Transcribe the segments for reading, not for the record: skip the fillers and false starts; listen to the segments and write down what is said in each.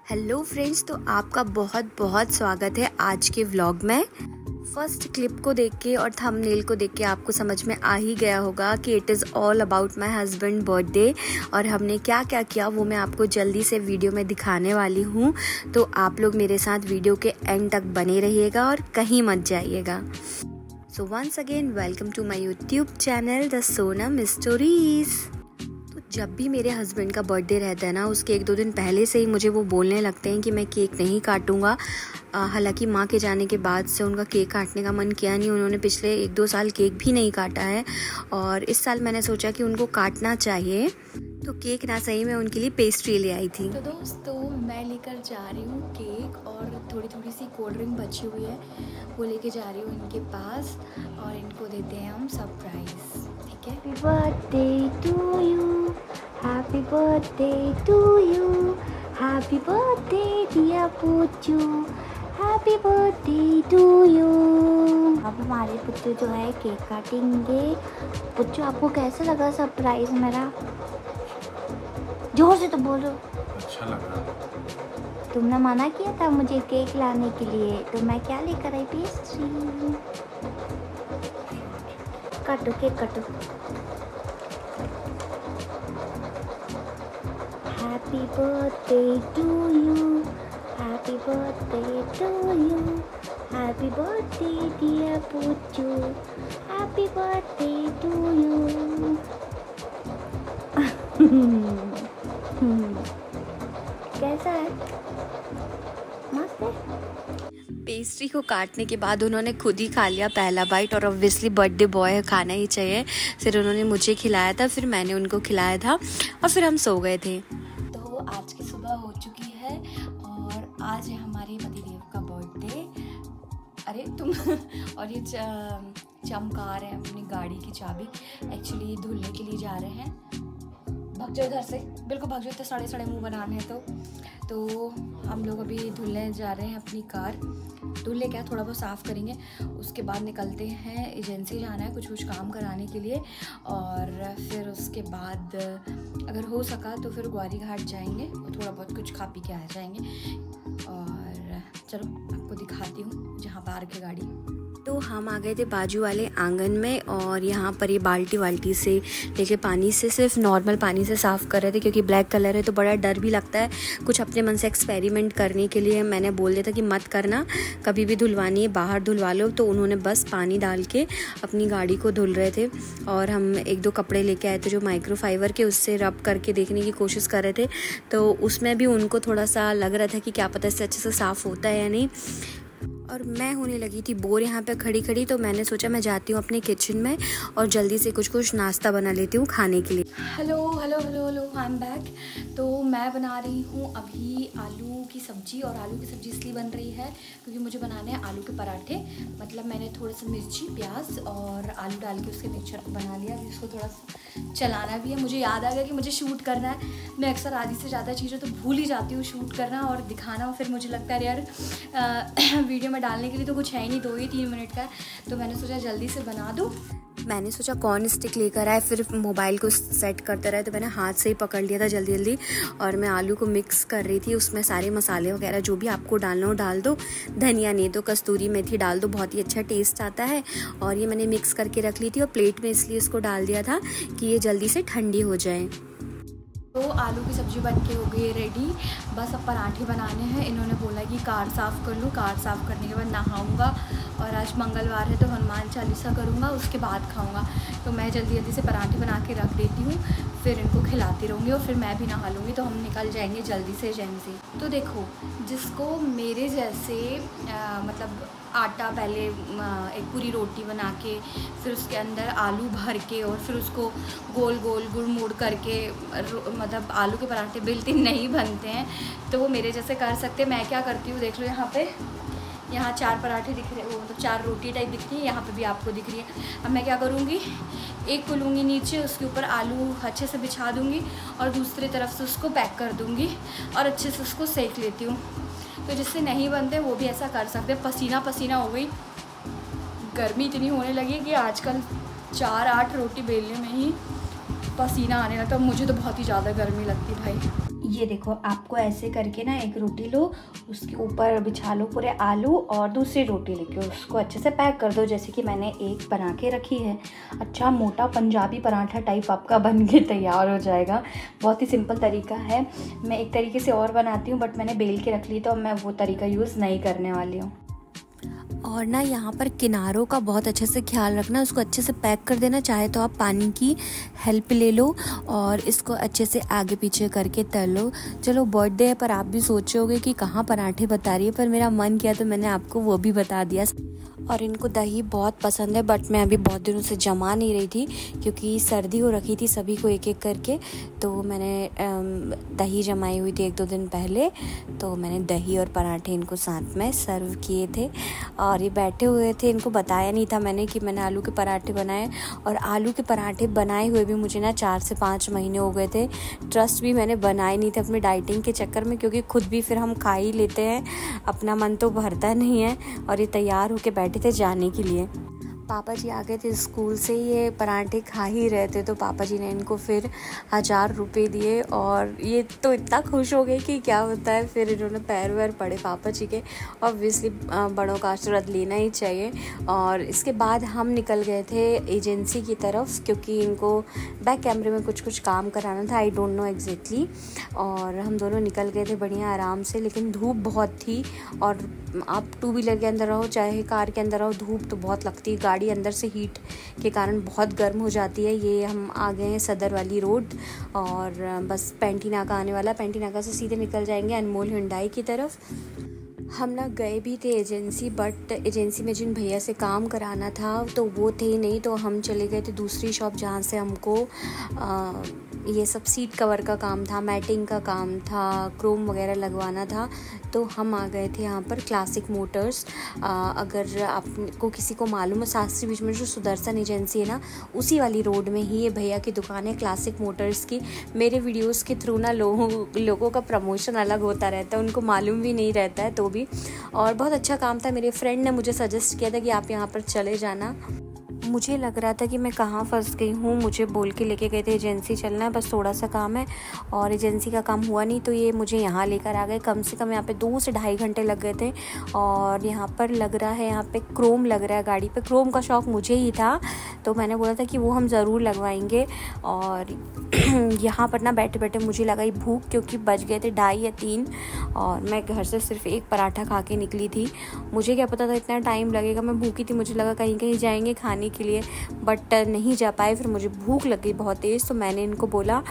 Hello friends, तो आपका बहुत बहुत स्वागत है आज के व्लॉग में। फर्स्ट क्लिप को देख के और थंबनेल को देख के आपको समझ में आ ही गया होगा कि it is all about my husband birthday. और हमने क्या क्या किया वो मैं आपको जल्दी से वीडियो में दिखाने वाली हूँ, तो आप लोग मेरे साथ वीडियो के एंड तक बने रहिएगा और कहीं मत जाइएगा। So once again welcome to my YouTube channel the Sonam stories. जब भी मेरे हस्बैंड का बर्थडे रहता है ना, उसके 1-2 दिन पहले से ही मुझे वो बोलने लगते हैं कि मैं केक नहीं काटूंगा। हालांकि माँ के जाने के बाद से उनका केक काटने का मन किया नहीं, उन्होंने पिछले 1-2 साल केक भी नहीं काटा है। और इस साल मैंने सोचा कि उनको काटना चाहिए, तो केक ना सही मैं उनके लिए पेस्ट्री ले आई थी। तो दोस्तों मैं लेकर जा रही हूँ केक और थोड़ी सी कोल्ड ड्रिंक बची हुई है, वो लेके जा रही हूँ इनके पास और इनको देते हैं हम सरप्राइज। ठीक है। Happy birthday to you, happy birthday to you, happy birthday dear पुच्चू, happy birthday to you. अब हमारे पुच्चू जो है केक काटेंगे। पुच्चू आपको कैसा लगा सरप्राइज मेरा? जोर से तो बोलो। अच्छा लगा। तुमने मना किया था मुझे केक लाने के लिए, तो मैं क्या लेकर आई? पेस्ट्री। काटो केक काटो। Happy birthday to you, happy birthday to you, happy birthday dear पुच्चू, happy birthday to you. कैसा है? मस्त है। पेस्ट्री को काटने के बाद उन्होंने खुद ही खा लिया पहला बाइट, और ऑब्वियसली बर्थडे बॉय है, खाना ही चाहिए। फिर उन्होंने मुझे खिलाया था, फिर मैंने उनको खिलाया था और फिर हम सो गए थे। तो आज की सुबह हो चुकी है और आज है हमारे पतिदेव का बर्थडे। अरे तुम और ये चमका रहे हैं अपनी गाड़ी की चाबी, एक्चुअली धुलने के लिए जा रहे हैं। भाग जाओ घर से, बिल्कुल भाग जाओ, तो सड़े मुंह बनाने हैं। तो हम लोग अभी धुलने जा रहे हैं अपनी कार। धुलने क्या, थोड़ा बहुत साफ़ करेंगे, उसके बाद निकलते हैं। एजेंसी जाना है कुछ काम कराने के लिए, और फिर उसके बाद अगर हो सका तो फिर ग्वारी घाट जाएंगे और थोड़ा बहुत कुछ खा पी के आ जाएंगे। और चलो आपको दिखाती हूँ जहाँ पार्क है गाड़ी। तो हम आ गए थे बाजू वाले आंगन में, और यहाँ पर ये बाल्टी से लेके पानी से, सिर्फ नॉर्मल पानी से साफ़ कर रहे थे, क्योंकि ब्लैक कलर है तो बड़ा डर भी लगता है कुछ अपने मन से एक्सपेरिमेंट करने के लिए। मैंने बोल दिया था कि मत करना, कभी भी धुलवानी है बाहर धुलवा लो। तो उन्होंने बस पानी डाल के अपनी गाड़ी को धुल रहे थे, और हम 1-2 कपड़े लेके आए थे जो माइक्रोफाइबर के, उससे रब करके देखने की कोशिश कर रहे थे। तो उसमें भी उनको थोड़ा सा लग रहा था कि क्या पता इससे अच्छे से साफ़ होता है या नहीं। और मैं होने लगी थी बोर यहाँ पे खड़ी, तो मैंने सोचा मैं जाती हूँ अपने किचन में और जल्दी से कुछ नाश्ता बना लेती हूँ खाने के लिए। Hello I am back. तो मैं बना रही हूँ अभी आलू की सब्ज़ी, और आलू की सब्ज़ी इसलिए बन रही है क्योंकि मुझे बनाने हैं आलू के पराठे। मतलब मैंने थोड़ा सा मिर्ची, प्याज और आलू डाल के उसके मिक्सचर को बना लिया। जिसको थोड़ा सा चलाना भी है। मुझे याद आ गया कि मुझे शूट करना है। मैं अक्सर आधी से ज़्यादा चीज़ें तो भूल ही जाती हूँ शूट करना और दिखाना, और फिर मुझे लगता है यार वीडियो में डालने के लिए तो कुछ है ही नहीं, 2-3 मिनट का। तो मैंने सोचा जल्दी से बना दूँ। मैंने सोचा कॉर्न स्टिक लेकर आए, फिर मोबाइल को सेट करते रहे, तो मैंने हाथ से ही पकड़ लिया था जल्दी। और मैं आलू को मिक्स कर रही थी, उसमें सारे मसाले वगैरह जो भी आपको डालना हो डाल दो। धनिया नहीं तो कस्तूरी मेथी डाल दो, बहुत ही अच्छा टेस्ट आता है। और ये मैंने मिक्स करके रख ली थी, और प्लेट में इसलिए इसको डाल दिया था कि ये जल्दी से ठंडी हो जाए। तो आलू की सब्ज़ी बन के हो गई रेडी, बस अब पराठे बनाने हैं। इन्होंने बोला कि कार साफ़ कर लूँ, कार साफ़ करने के बाद नहाऊंगा, और आज मंगलवार है तो हनुमान चालीसा करूँगा, उसके बाद खाऊंगा। तो मैं जल्दी से पराठे बना के रख देती हूँ, फिर इनको खिलाती रहूँगी और फिर मैं भी नहा लूँगी, तो हम निकल जाएंगे जल्दी से एजेंसी। तो देखो, जिसको मेरे जैसे मतलब आटा पहले एक पूरी रोटी बना के, फिर उसके अंदर आलू भर के, और फिर उसको गोल गुड़ करके, मतलब आलू के पराठे बिल्कुल नहीं बनते हैं, तो वो मेरे जैसे कर सकते हैं। मैं क्या करती हूँ देख लो, यहाँ 4 पराठे दिख रहे, वो मतलब 4 रोटी टाइप दिख रही है, यहाँ पे भी आपको दिख रही है। अब मैं क्या करूँगी, एक को लूँगी नीचे, उसके ऊपर आलू अच्छे से बिछा दूँगी और दूसरी तरफ से उसको पैक कर दूँगी और अच्छे से उसको सेक लेती हूँ। तो जिससे नहीं बनते वो भी ऐसा कर सकते हैं। पसीना हो गई, गर्मी इतनी होने लगी कि आजकल 4-8 रोटी बेलने में ही पसीना आने लगता है। मुझे तो बहुत ही ज़्यादा गर्मी लगती भाई। ये देखो, आपको ऐसे करके ना एक रोटी लो, उसके ऊपर बिछा लो पूरे आलू और दूसरी रोटी लेके उसको अच्छे से पैक कर दो, जैसे कि मैंने एक बना के रखी है। अच्छा मोटा पंजाबी पराठा टाइप आपका बन के तैयार हो जाएगा। बहुत ही सिंपल तरीका है। मैं एक तरीके से और बनाती हूँ बट मैंने बेल के रख ली, तो मैं वो तरीका यूज़ नहीं करने वाली हूँ। और ना यहाँ पर किनारों का बहुत अच्छे से ख्याल रखना, उसको अच्छे से पैक कर देना। चाहे तो आप पानी की हेल्प ले लो और इसको अच्छे से आगे पीछे करके तल लो। चलो बर्थडे है पर आप भी सोचे होगे कि कहाँ पराठे बता रही है, पर मेरा मन किया तो मैंने आपको वो भी बता दिया। और इनको दही बहुत पसंद है बट मैं अभी बहुत दिनों से जमा नहीं रही थी क्योंकि सर्दी हो रखी थी सभी को एक एक करके, तो मैंने दही जमाई हुई थी 1-2 दिन पहले, तो मैंने दही और पराठे इनको साथ में सर्व किए थे। और ये बैठे हुए थे, इनको बताया नहीं था मैंने कि मैंने आलू के पराठे बनाए। और आलू के पराठे बनाए हुए भी मुझे ना 4 से 5 महीने हो गए थे। ट्रस्ट भी मैंने बनाए नहीं थे अपने डाइटिंग के चक्कर में, क्योंकि खुद भी फिर हम खा ही लेते हैं, अपना मन तो भरता नहीं है। और ये तैयार होके बैठे थे जाने के लिए। पापा जी आ गए थे स्कूल से, ये पराठे खा ही रहे थे, तो पापा जी ने इनको फिर 1000 रुपये दिए और ये तो इतना खुश हो गए कि क्या होता है। फिर इन्होंने पैर वैर पड़े पापा जी के। ऑब्वियसली बड़ों का आशीर्वाद लेना ही चाहिए। और इसके बाद हम निकल गए थे एजेंसी की तरफ, क्योंकि इनको बैक कैमरे में कुछ काम कराना था, आई डोंट नो एग्जैक्टली। और हम दोनों निकल गए थे बढ़िया आराम से, लेकिन धूप बहुत थी। और आप 2 व्हीलर के अंदर रहो चाहे कार के अंदर रहो, धूप तो बहुत लगती है, गाड़ी अंदर से हीट के कारण बहुत गर्म हो जाती है। ये हम आ गए हैं सदर वाली रोड और बस पैंटी नाका आने वाला, पैंटी नाका से सीधे निकल जाएंगे अनमोल हुंडई की तरफ। हम ना गए भी थे एजेंसी, बट एजेंसी में जिन भैया से काम कराना था तो वो थे नहीं, तो हम चले गए थे दूसरी शॉप जहाँ से हमको ये सब सीट कवर का काम था, मैटिंग का काम था, क्रोम वगैरह लगवाना था। तो हम आ गए थे यहाँ पर क्लासिक मोटर्स। अगर आपको किसी को मालूम है, शास्त्री बीच में जो सुदर्शन एजेंसी है ना, उसी वाली रोड में ही ये भैया की दुकान है क्लासिक मोटर्स की। मेरे वीडियोस के थ्रू ना लोगों का प्रमोशन अलग होता रहता है, उनको मालूम भी नहीं रहता है तो भी। और बहुत अच्छा काम था, मेरे फ्रेंड ने मुझे सजेस्ट किया था कि आप यहाँ पर चले जाना। मुझे लग रहा था कि मैं कहाँ फंस गई हूँ, मुझे बोल के लेके गए थे एजेंसी चलना है, बस थोड़ा सा काम है, और एजेंसी का काम हुआ नहीं तो ये मुझे यहाँ लेकर आ गए। कम से कम यहाँ पे 2 से ढाई घंटे लग गए थे। और यहाँ पर लग रहा है, यहाँ पे क्रोम लग रहा है गाड़ी पे। क्रोम का शौक़ मुझे ही था तो मैंने बोला था कि वो हम ज़रूर लगवाएंगे। और यहाँ पर ना बैठे बैठे मुझे लगा ही भूख, क्योंकि बज गए थे 2:30 या 3 और मैं घर से सिर्फ एक पराठा खा के निकली थी। मुझे क्या पता था इतना टाइम लगेगा, मैं भूखी थी, मुझे लगा कहीं जाएंगे खाने के लिए, बट नहीं जा पाए। फिर मुझे भूख लगी बहुत तेज़, तो मैंने इनको बोला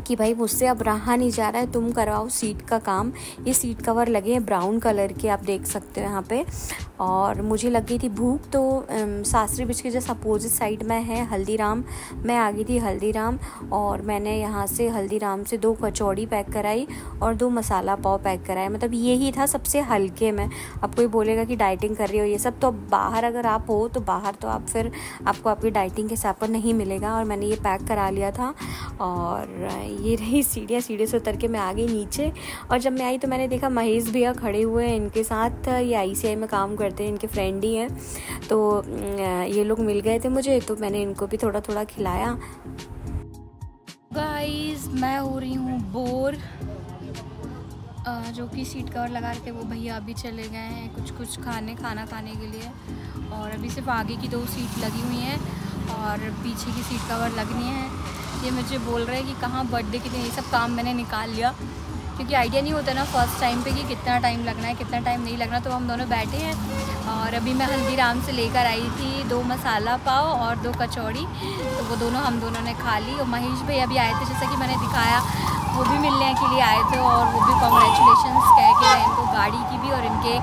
कि भाई मुझसे अब रहा नहीं जा रहा है, तुम करवाओ सीट का काम। ये सीट कवर लगे हैं ब्राउन कलर के, आप देख सकते हो यहाँ पे। और मुझे लग गई थी भूख, तो शास्त्री ब्रिज के जस्ट अपोजिट साइड में है हल्दीराम। मैं आ गई थी हल्दीराम और मैंने यहाँ से हल्दीराम से 2 कचौड़ी पैक कराई और 2 मसाला पाव पैक कराए। मतलब यही था सबसे हल्के में। अब कोई बोलेगा कि डाइटिंग कर रही हो ये सब, तो बाहर अगर आप हो तो बाहर तो आप फिर आपको आपकी डाइटिंग के हिसाब पर नहीं मिलेगा। और मैंने ये पैक करा लिया था और ये रही सीढ़ियाँ, सीढ़ी से उतर के मैं आ गई नीचे। और जब मैं आई तो मैंने देखा महेश भैया खड़े हुए हैं इनके साथ, ये ICI में काम करते हैं, इनके फ्रेंड ही हैं। तो ये लोग मिल गए थे मुझे, तो मैंने इनको भी थोड़ा थोड़ा खिलाया। गाइस मैं हो रही हूँ बोर। जो कि सीट कवर लगा रहे थे वो भैया अभी चले गए हैं कुछ खाना खाने के लिए। और अभी सिर्फ आगे की 2 सीट लगी हुई हैं और पीछे की सीट कवर लगनी है। ये मुझे बोल रहे हैं कि कहाँ बर्थडे के दिन, ये सब काम मैंने निकाल लिया, क्योंकि आइडिया नहीं होता ना फर्स्ट टाइम पे कि कितना टाइम लगना है कितना टाइम नहीं लगना। तो हम दोनों बैठे हैं और अभी मैं हल्दीराम से लेकर आई थी 2 मसाला पाव और 2 कचौड़ी, तो वो दोनों हम दोनों ने खा ली। और महेश भैया भी आए थे, जैसा कि मैंने दिखाया, वो भी मिलने के लिए आए थे और वो भी कॉन्ग्रेचुलेशंस कह के गए इनको, गाड़ी की भी और इनके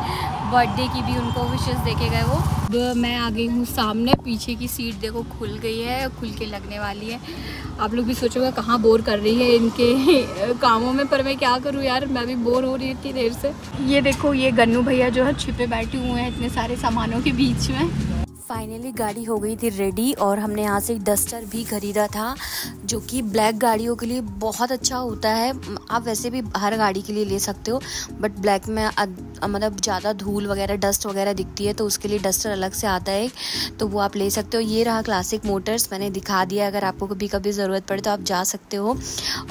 बर्थडे की भी उनको विशेस दे के गए वो। अब मैं आ गई हूँ सामने, पीछे की सीट देखो खुल गई है, खुल के लगने वाली है। आप लोग भी सोचोगे कहाँ बोर कर रही है इनके कामों में, पर मैं क्या करूँ यार, मैं भी बोर हो रही थी देर से। ये देखो ये गन्नू भैया जो है छिपे बैठे हुए हैं इतने सारे सामानों के बीच में। फाइनली गाड़ी हो गई थी रेडी और हमने यहाँ से एक डस्टर भी खरीदा था जो कि ब्लैक गाड़ियों के लिए बहुत अच्छा होता है। आप वैसे भी हर गाड़ी के लिए ले सकते हो, बट ब्लैक में मतलब ज़्यादा धूल वगैरह डस्ट वगैरह दिखती है, तो उसके लिए डस्टर अलग से आता है, तो वो आप ले सकते हो। ये रहा क्लासिक मोटर्स, मैंने दिखा दिया, अगर आपको कभी कभी ज़रूरत पड़े तो आप जा सकते हो।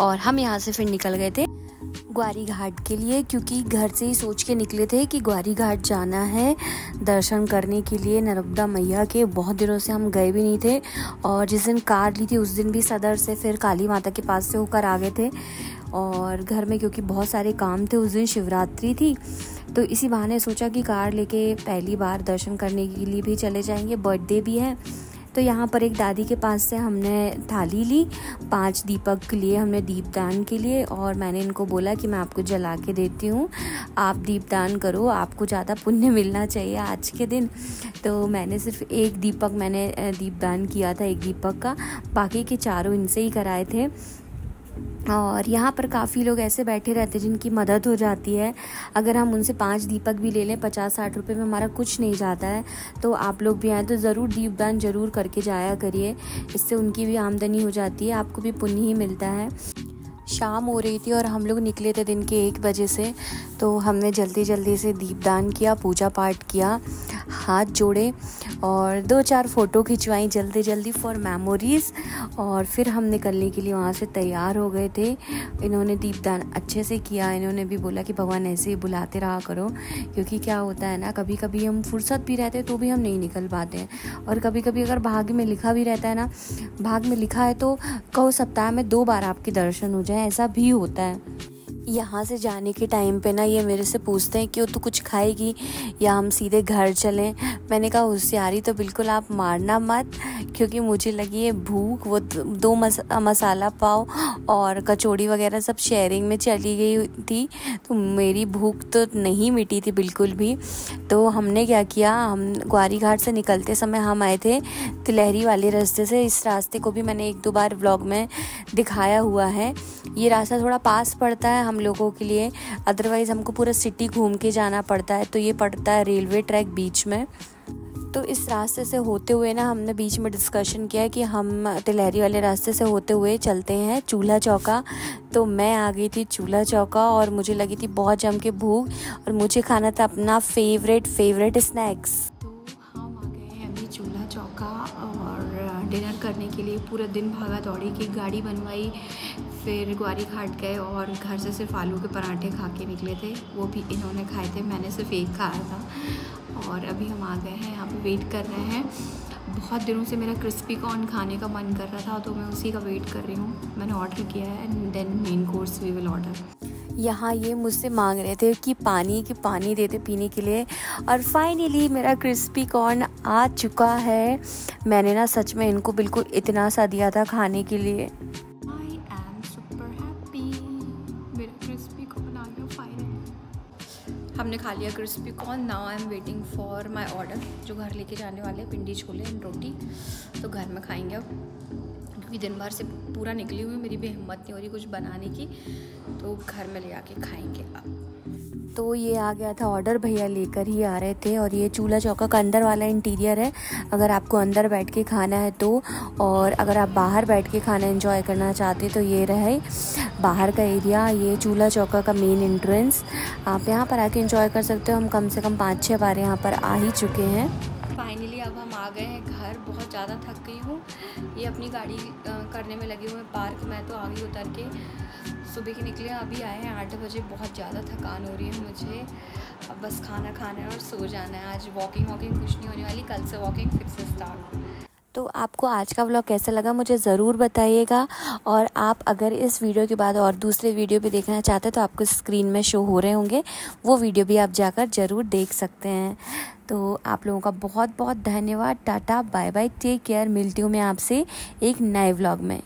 और हम यहाँ से फिर निकल गए थे ग्वारी घाट के लिए, क्योंकि घर से ही सोच के निकले थे कि ग्वारी घाट जाना है दर्शन करने के लिए नर्मदा मैया के। बहुत दिनों से हम गए भी नहीं थे, और जिस दिन कार ली थी उस दिन भी सदर से फिर काली माता के पास से होकर आ गए थे। और घर में क्योंकि बहुत सारे काम थे, उस दिन शिवरात्रि थी, तो इसी बहाने सोचा कि कार लेके पहली बार दर्शन करने के लिए भी चले जाएंगे, बर्थडे भी है। तो यहाँ पर एक दादी के पास से हमने थाली ली, 5 दीपक के लिए हमने दीपदान के लिए, और मैंने इनको बोला कि मैं आपको जला के देती हूँ, आप दीपदान करो, आपको ज़्यादा पुण्य मिलना चाहिए आज के दिन। तो मैंने सिर्फ एक दीपक मैंने दीपदान किया था, एक दीपक का, बाकी के 4 इनसे ही कराए थे। और यहाँ पर काफ़ी लोग ऐसे बैठे रहते हैं जिनकी मदद हो जाती है। अगर हम उनसे 5 दीपक भी ले लें 50-60 रुपये में हमारा कुछ नहीं जाता है। तो आप लोग भी आए तो ज़रूर दीपदान ज़रूर करके जाया करिए, इससे उनकी भी आमदनी हो जाती है, आपको भी पुण्य ही मिलता है। शाम हो रही थी और हम लोग निकले थे दिन के 1 बजे से, तो हमने जल्दी जल्दी से दीपदान किया, पूजा पाठ किया, हाथ जोड़े और 2-4 फ़ोटो खिंचवाई जल्दी जल्दी फॉर मेमोरीज़। और फिर हम निकलने के लिए वहाँ से तैयार हो गए थे। इन्होंने दीपदान अच्छे से किया, इन्होंने भी बोला कि भगवान ऐसे ही बुलाते रहा करो, क्योंकि क्या होता है ना, कभी कभी हम फुर्सत भी रहते हैं तो भी हम नहीं निकल पाते हैं, और कभी कभी अगर भाग्य में लिखा भी रहता है ना, भाग्य में लिखा है तो कहो सप्ताह में 2 बार आपके दर्शन हो जाए, ऐसा भी होता है। यहाँ से जाने के टाइम पे ना ये मेरे से पूछते हैं कि वो तू कुछ खाएगी या हम सीधे घर चलें। मैंने कहा होशियारी तो बिल्कुल आप मारना मत, क्योंकि मुझे लगी है भूख। वो 2 मसाला पाव और कचौड़ी वगैरह सब शेयरिंग में चली गई थी, तो मेरी भूख तो नहीं मिटी थी बिल्कुल भी। तो हमने क्या किया, हम ग्वारी घाट से निकलते समय हम आए थे तिलहरी वाले रास्ते से। इस रास्ते को भी मैंने 1-2 बार व्लॉग में दिखाया हुआ है। ये रास्ता थोड़ा पास पड़ता है हम लोगों के लिए, अदरवाइज़ हमको पूरा सिटी घूम के जाना पड़ता है। तो ये पड़ता है रेलवे ट्रैक बीच में। तो इस रास्ते से होते हुए ना हमने बीच में डिस्कशन किया कि हम तिलहरी वाले रास्ते से होते हुए चलते हैं चूल्हा चौका। तो मैं आ गई थी चूल्हा चौका और मुझे लगी थी बहुत जम के भूख, और मुझे खाना था अपना फेवरेट स्नैक्स। तो हम आ गए हैं अभी चूल्हा चौका और डिनर करने के लिए। पूरा दिन भागा दौड़ी की गाड़ी बनवाई, फिर ग्वारी घाट गए और घर से सिर्फ आलू के पराठे खा के निकले थे, वो भी इन्होंने खाए थे, मैंने सिर्फ एक खाया था। और अभी हम आ गए हैं, यहाँ पे वेट कर रहे हैं। बहुत दिनों से मेरा क्रिस्पी कॉर्न खाने का मन कर रहा था, तो मैं उसी का वेट कर रही हूँ। मैंने ऑर्डर किया है and then main course we will order. यहाँ ये मुझसे मांग रहे थे कि पानी देते पीने के लिए, और फाइनली मेरा क्रिस्पी कॉर्न आ चुका है। मैंने ना सच में इनको बिल्कुल इतना सा दिया था खाने के लिए। हमने खा लिया crispy corn. Now I am waiting for my order, जो घर लेके जाने वाले हैं, पिंडी छोले एंड रोटी। तो घर में खाएंगे अब, क्योंकि दिन भर से पूरा निकली हुई, मेरी भी हिम्मत नहीं हो रही कुछ बनाने की, तो घर में ले आके खाएंगे अब। तो ये आ गया था ऑर्डर, भैया लेकर ही आ रहे थे। और ये चूल्हा चौका का अंदर वाला इंटीरियर है, अगर आपको अंदर बैठ के खाना है तो, और अगर आप बाहर बैठ के खाना एंजॉय करना चाहते तो ये रहे बाहर का एरिया। ये चूल्हा चौका का मेन एंट्रेंस, आप यहाँ पर आके एंजॉय कर सकते हो। हम कम से कम 5-6 बार यहाँ पर आ ही चुके हैं। फाइनली अब हम आ गए हैं घर। बहुत ज़्यादा थक गई हूँ, ये अपनी गाड़ी करने में लगे हुए हैं पार्क। मैं तो आ गई उतर के, सुबह के निकले, अभी आए हैं 8 बजे। बहुत ज़्यादा थकान हो रही है मुझे, अब बस खाना खाना है और सो जाना है। आज वॉकिंग कुछ नहीं होने वाली, कल से वॉकिंग फिर से स्टार्ट। तो आपको आज का व्लॉग कैसा लगा मुझे ज़रूर बताइएगा, और आप अगर इस वीडियो के बाद और दूसरे वीडियो भी देखना चाहते हैं तो आपको स्क्रीन में शो हो रहे होंगे, वो वीडियो भी आप जाकर ज़रूर देख सकते हैं। तो आप लोगों का बहुत बहुत धन्यवाद। Tata bye bye, take care. मिलती हूँ मैं आपसे एक नए व्लॉग में।